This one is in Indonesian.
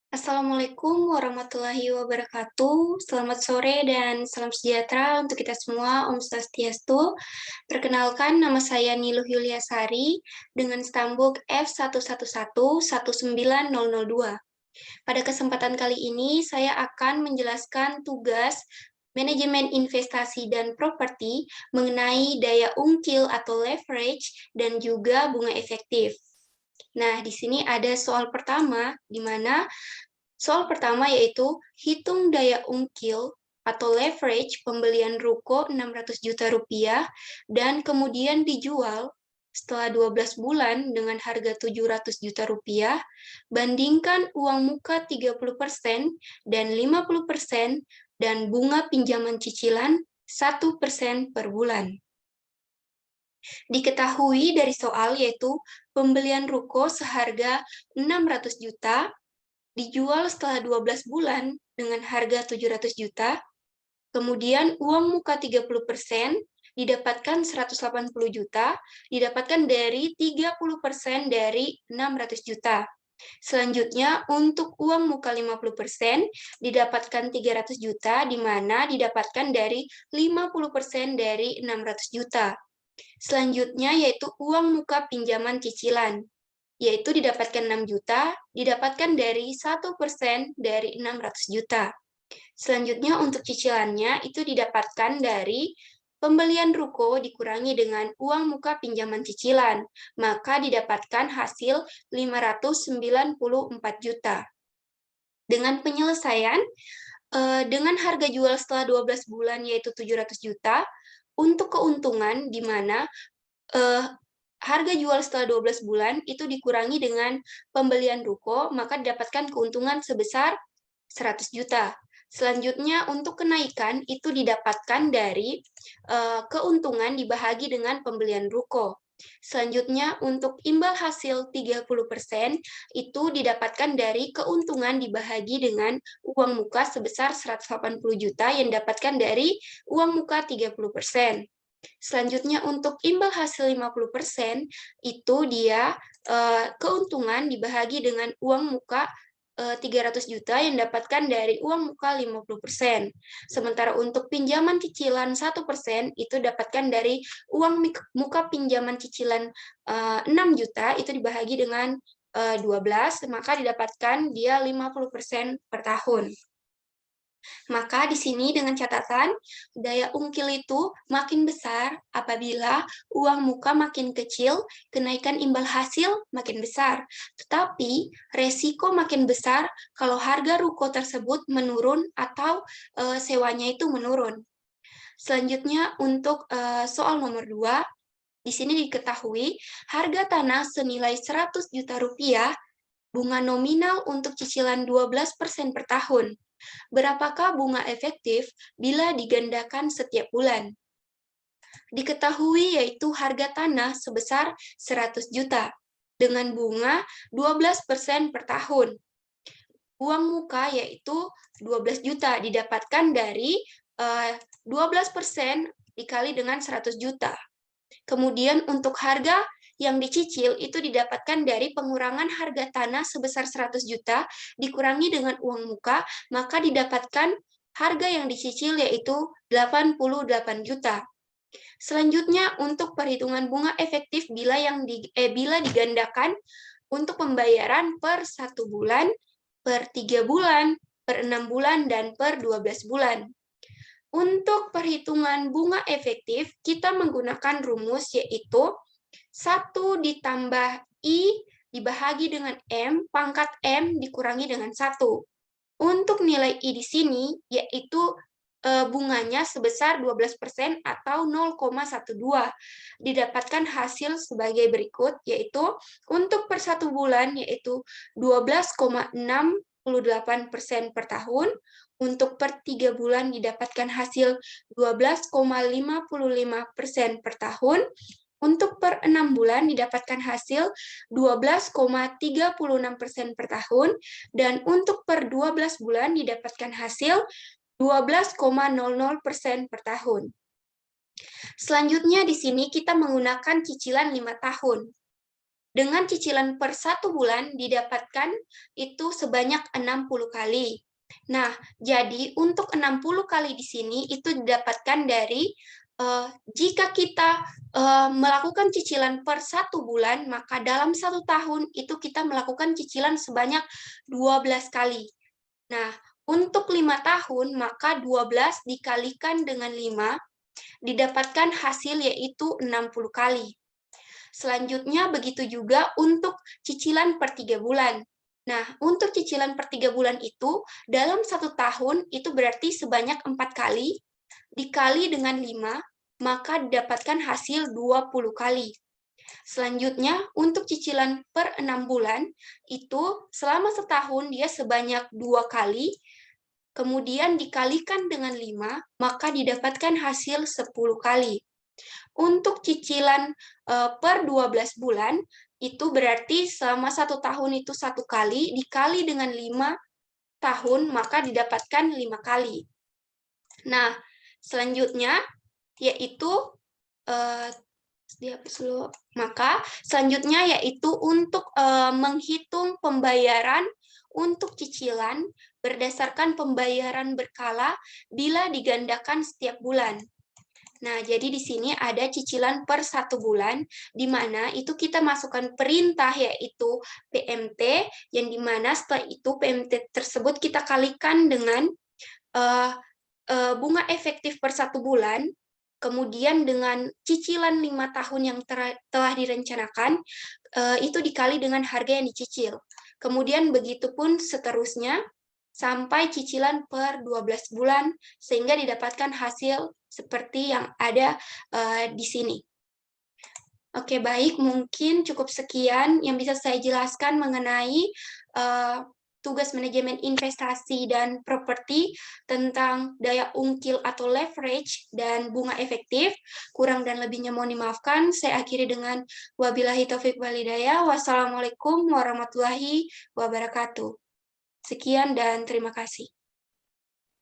Assalamualaikum warahmatullahi wabarakatuh. Selamat sore dan salam sejahtera untuk kita semua. Om Swastiastu. Perkenalkan, nama saya Niluh Yuliasari dengan stambuk F11119002. Pada kesempatan kali ini, saya akan menjelaskan tugas manajemen investasi dan properti mengenai daya ungkil atau leverage dan juga bunga efektif. Nah, di sini ada soal pertama, di mana soal pertama yaitu hitung daya ungkil atau leverage pembelian ruko 600 juta rupiah dan kemudian dijual setelah 12 bulan dengan harga 700 juta rupiah, bandingkan uang muka 30% dan 50% dan bunga pinjaman cicilan 1% per bulan. Diketahui dari soal yaitu pembelian ruko seharga 600 juta dijual setelah 12 bulan dengan harga 700 juta, kemudian uang muka 30% didapatkan 180 juta, didapatkan dari 30% dari 600 juta. Selanjutnya, untuk uang muka 50% didapatkan 300 juta, di mana didapatkan dari 50% dari 600 juta. Selanjutnya, yaitu uang muka pinjaman cicilan, yaitu didapatkan 6 juta, didapatkan dari 1% dari 600 juta. Selanjutnya untuk cicilannya itu didapatkan dari pembelian ruko dikurangi dengan uang muka pinjaman cicilan, maka didapatkan hasil 594 juta. Dengan penyelesaian, dengan harga jual setelah 12 bulan yaitu 700 juta, untuk keuntungan di mana harga jual setelah 12 bulan itu dikurangi dengan pembelian ruko, maka didapatkan keuntungan sebesar 100 juta. Selanjutnya, untuk kenaikan itu didapatkan dari keuntungan dibahagi dengan pembelian ruko. Selanjutnya, untuk imbal hasil 30% itu didapatkan dari keuntungan dibahagi dengan uang muka sebesar 180 juta yang didapatkan dari uang muka 30%. Selanjutnya untuk imbal hasil 50% itu dia keuntungan dibahagi dengan uang muka 300 juta yang didapatkan dari uang muka 50%. Sementara untuk pinjaman cicilan 1% itu dapatkan dari uang muka pinjaman cicilan 6 juta itu dibahagi dengan 12, maka didapatkan dia 50% per tahun. Maka di sini dengan catatan, daya ungkil itu makin besar apabila uang muka makin kecil, kenaikan imbal hasil makin besar. Tetapi resiko makin besar kalau harga ruko tersebut menurun atau sewanya itu menurun. Selanjutnya untuk soal nomor 2, di sini diketahui harga tanah senilai 100 juta rupiah, bunga nominal untuk cicilan 12% per tahun. Berapakah bunga efektif bila digandakan setiap bulan? Diketahui yaitu harga tanah sebesar 100 juta dengan bunga 12% per tahun. Uang muka yaitu 12 juta didapatkan dari 12% dikali dengan 100 juta. Kemudian untuk harga yang dicicil itu didapatkan dari pengurangan harga tanah sebesar 100 juta dikurangi dengan uang muka, maka didapatkan harga yang dicicil yaitu 88 juta. Selanjutnya untuk perhitungan bunga efektif bila digandakan untuk pembayaran per 1 bulan, per 3 bulan, per 6 bulan, dan per 12 bulan. Untuk perhitungan bunga efektif, kita menggunakan rumus yaitu 1 ditambah I dibahagi dengan M, pangkat M dikurangi dengan 1. Untuk nilai I di sini, yaitu bunganya sebesar 12% atau 0,12. Didapatkan hasil sebagai berikut, yaitu untuk per 1 bulan, yaitu 12,68% per tahun, untuk per 3 bulan didapatkan hasil 12,55% per tahun, untuk per 6 bulan didapatkan hasil 12,36% per tahun, dan untuk per 12 bulan didapatkan hasil 12,00% per tahun. Selanjutnya di sini kita menggunakan cicilan 5 tahun. Dengan cicilan per 1 bulan didapatkan itu sebanyak 60 kali. Nah, jadi untuk 60 kali di sini itu didapatkan dari jika kita melakukan cicilan per 1 bulan, maka dalam 1 tahun itu kita melakukan cicilan sebanyak 12 kali. Nah, untuk 5 tahun, maka 12 dikalikan dengan 5, didapatkan hasil yaitu 60 kali. Selanjutnya, begitu juga untuk cicilan per 3 bulan. Nah, untuk cicilan per 3 bulan itu, dalam 1 tahun, itu berarti sebanyak 4 kali, dikali dengan 5, maka didapatkan hasil 20 kali. Selanjutnya, untuk cicilan per 6 bulan, itu selama setahun dia sebanyak 2 kali, kemudian dikalikan dengan 5, maka didapatkan hasil 10 kali. Untuk cicilan per 12 bulan, itu berarti selama 1 tahun itu 1 kali, dikali dengan 5 tahun, maka didapatkan 5 kali. Nah, selanjutnya yaitu maka selanjutnya yaitu untuk menghitung pembayaran untuk cicilan berdasarkan pembayaran berkala bila digandakan setiap bulan. Nah, jadi di sini ada cicilan per 1 bulan, di mana itu kita masukkan perintah yaitu PMT, yang di mana setelah itu PMT tersebut kita kalikan dengan bunga efektif per 1 bulan, kemudian dengan cicilan 5 tahun yang telah direncanakan, itu dikali dengan harga yang dicicil. Kemudian begitu pun seterusnya, sampai cicilan per 12 bulan, sehingga didapatkan hasil seperti yang ada di sini. Oke, baik, mungkin cukup sekian yang bisa saya jelaskan mengenai tugas manajemen investasi dan properti tentang daya ungkil atau leverage dan bunga efektif. Kurang dan lebihnya mohon dimaafkan. Saya akhiri dengan wabillahi taufik walhidayah. Wassalamualaikum warahmatullahi wabarakatuh. Sekian dan terima kasih.